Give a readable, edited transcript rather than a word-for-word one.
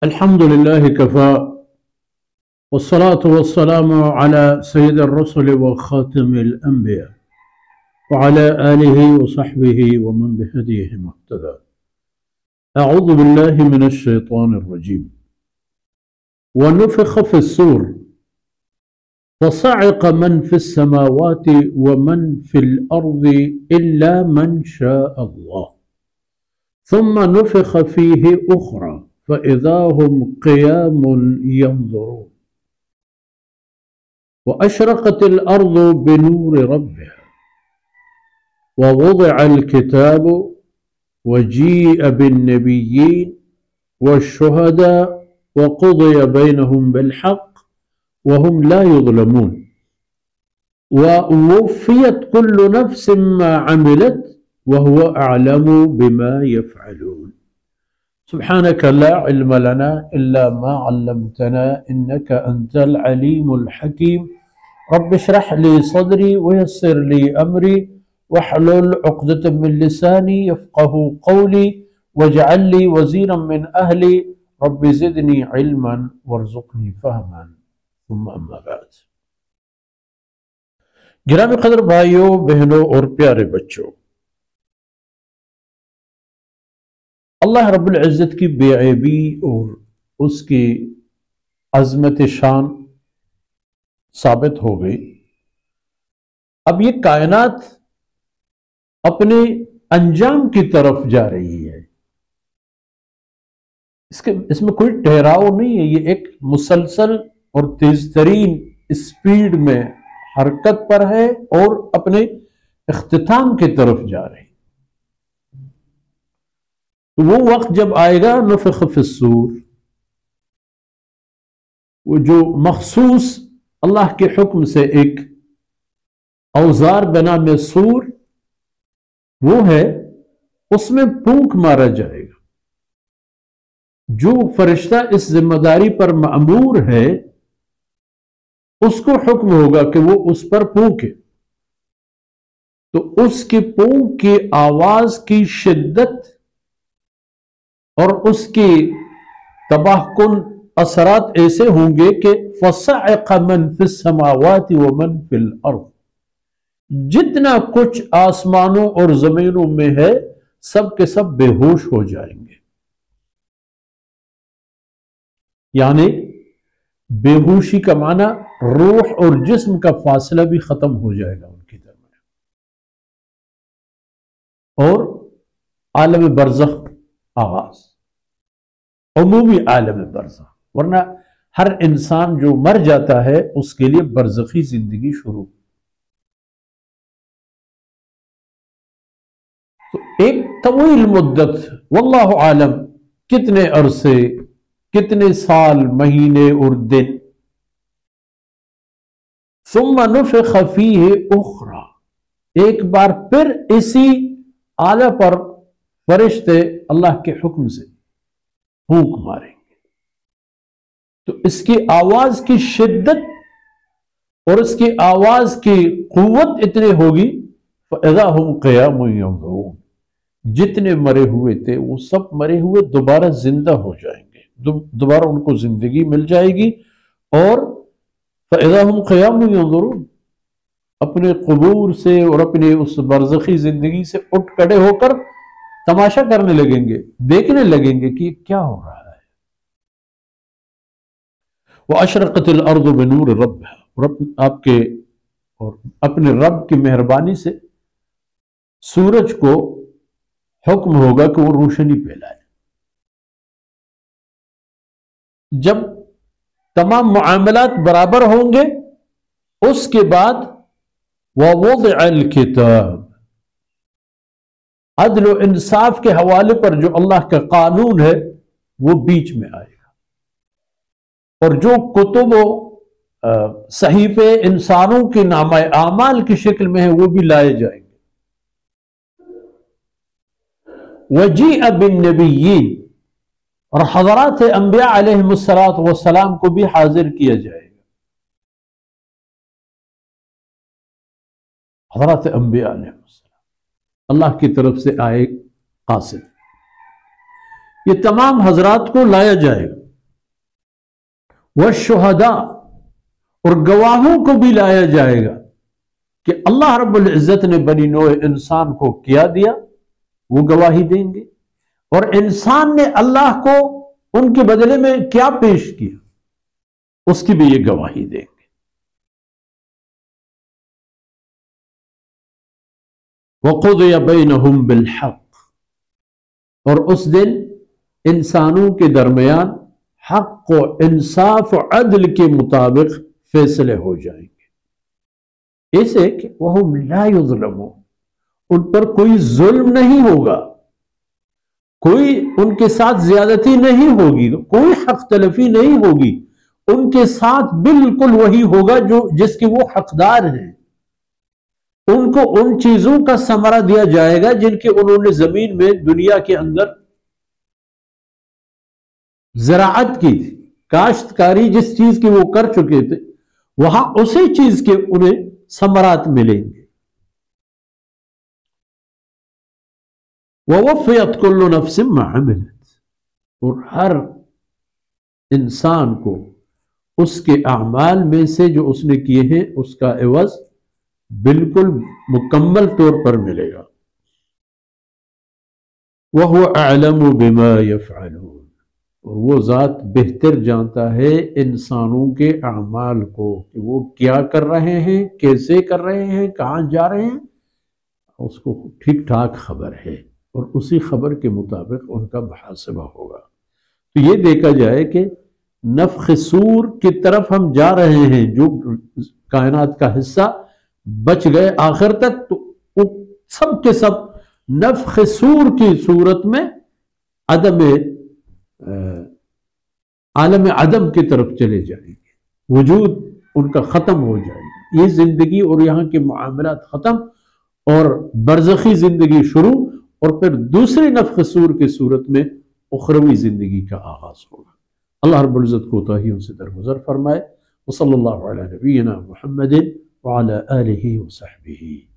الحمد لله كفى والصلاة والسلام على سيد الرسل وخاتم الأنبياء وعلى آله وصحبه ومن بهديه مهتدى. أعوذ بالله من الشيطان الرجيم. ونفخ في الصور فصعق من في السماوات ومن في الأرض إلا من شاء الله ثم نفخ فيه أخرى فإذا هم قيام ينظرون وأشرقت الأرض بنور ربها ووضع الكتاب وجيء بالنبيين والشهداء وقضي بينهم بالحق وهم لا يظلمون ووفيت كل نفس ما عملت وهو أعلم بما يفعلون. سبحانك لا علم لنا إلا ما علمتنا إنك أنت العليم الحكيم. رب اشرح لي صدري ويسر لي أمري واحلل عقدة من لساني يفقه قولي واجعل لي وزيرا من أهلي رب زدني علما وارزقني فهما ثم أما بعد. گرامی قدر بھائیوں بہنوں اور پیارے بچوں، اللہ رب العزت کی بے عیبی اور اس کی عظمت شان ثابت ہو گئی. اب یہ کائنات اپنے انجام کی طرف جا رہی ہے. اس میں کوئی ٹھہراؤ نہیں ہے. یہ ایک مسلسل اور تیز ترین اسپیڈ میں حرکت پر ہے اور اپنے اختتام کی طرف جا رہی. تو وہ وقت جب آئے گا نفخ فی الصور، وہ جو مخصوص اللہ کے حکم سے ایک اوزار بنا میں سور وہ ہے، اس میں پھونک مارا جائے گا. جو فرشتہ اس ذمہ داری پر مأمور ہے اس کو حکم ہوگا کہ وہ اس پر پھونکے. تو اس کی پھونک کی آواز کی شدت اور اس کی تباہ کن اثرات ایسے ہوں گے کہ فَصَعِقَ مَن فِي السَّمَاوَاتِ وَمَن فِي الْأَرْضِ، جتنا کچھ آسمانوں اور زمینوں میں ہے سب کے سب بے ہوش ہو جائیں گے. یعنی بے ہوشی کا معنی روح اور جسم کا فاصلہ بھی ختم ہو جائے گا ان کے درمیان، اور عالم برزخ آغاز، عمومی عالم برزخ. ورنہ ہر انسان جو مر جاتا ہے اس کے لیے برزخی زندگی شروع. تو ایک طویل مدت، واللہ عالم کتنے عرصے، کتنے سال، مہینے اور دن. ثم نفخ فیہ اخرى، ایک بار پھر اسی آلہ پر فرشتے اللہ کے حکم سے پھونک ماریں گے. تو اس کی آواز کی شدت اور اس کی آواز کی قوت اتنی ہوگی فَإِذَا هُمْ قِيَامٌ يَنظُرُونَ، جتنے مرے ہوئے تھے وہ سب مرے ہوئے دوبارہ زندہ ہو جائیں گے، دوبارہ ان کو زندگی مل جائے گی. اور فَإِذَا هُمْ قِيَامٌ يَنظُرُونَ، اپنے قبور سے اور اپنے اس برزخی زندگی سے اٹھ کھڑے ہو کر تماشا کرنے لگیں گے، دیکھنے لگیں گے کہ یہ کیا ہو رہا ہے. وَأَشْرَقَتِ الْأَرْضُ بِنُورِ رَبِّهَا، اور آپ کے اور اپنے رب کی مہربانی سے سورج کو حکم ہوگا کہ وہ روشنی پھیلائے. جب تمام معاملات برابر ہوں گے اس کے بعد وَوَضِعَ الْكِتَابِ، عدل و انصاف کے حوالے پر جو اللہ کا قانون ہے وہ بیچ میں آئے گا، اور جو کتب و صحیفے انسانوں کے نامہ اعمال کی شکل میں ہیں وہ بھی لائے جائیں گے. وَجِيءَ بِالنَّبِيِّينَ، اور حضرات انبیاء علیہم السلام کو بھی حاضر کیا جائے گا. حضرات انبیاء علیہم السلام اللہ کی طرف سے آئے قاصد، یہ تمام حضرات کو لایا جائے گا. والشہداء، اور گواہوں کو بھی لایا جائے گا کہ اللہ رب العزت نے بنی نوع انسان کو کیا دیا، وہ گواہی دیں گے، اور انسان نے اللہ کو ان کے بدلے میں کیا پیش کیا اس کی بھی یہ گواہی دیں گے۔ وَقُضِيَ بَيْنَهُمْ بِالْحَقِّ، اور اس دن انسانوں کے درمیان حق و انصاف و عدل کے مطابق فیصلے ہو جائیں گے، ایسے کہ وَهُمْ لَا يُظْلَمُونَ، ان پر کوئی ظلم نہیں ہوگا، کوئی ان کے ساتھ زیادتی نہیں ہوگی، کوئی حق تلفی نہیں ہوگی، ان کے ساتھ بالکل وہی ہوگا جس کے وہ حقدار ہیں۔ ان کو ان چیزوں کا ثمرہ دیا جائے گا جن کے انہوں نے زمین میں دنیا کے اندر زراعت کی تھی، کاشتکاری جس چیز کی وہ کر چکے تھے، وہاں اسی چیز کے انہیں ثمرات ملیں گے۔ وَوَفِّيَتْ كُلُّ نَفْسٍ مَا عَمِلَتْ، اور ہر انسان کو اس کے اعمال میں سے جو اس نے کیے ہیں اس کا عوض بالکل مکمل طور پر ملے گا۔ وَهُوَ أَعْلَمُ بِمَا يَفْعَلُونَ، اور وہ ذات بہتر جانتا ہے انسانوں کے اعمال کو کہ وہ کیا کر رہے ہیں، کیسے کر رہے ہیں، کہاں جا رہے ہیں، اس کو ٹھیک ٹھاک خبر ہے، اور اسی خبر کے مطابق ان کا محاسبہ ہوگا۔ تو یہ دیکھا جائے کہ نفخ صور کی طرف ہم جا رہے ہیں، جو کائنات کا حصہ بچ گئے آخر تک، تو وہ سب کے سب نفخ صور کی صورت میں عالم عدم کی طرف چلے جائیں گے، وجود ان کا ختم ہو جائے گا، یہ زندگی اور یہاں کے معاملات ختم، اور برزخی زندگی شروع، اور پھر دوسری نفخ صور کی صورت میں اخروی زندگی کا آغاز ہوگا۔ اللہ رب العزت کوتاہیوں سے درگزر فرمائے۔ وصلی اللہ علی نبینا محمد وعلی آلہ وصحبہ۔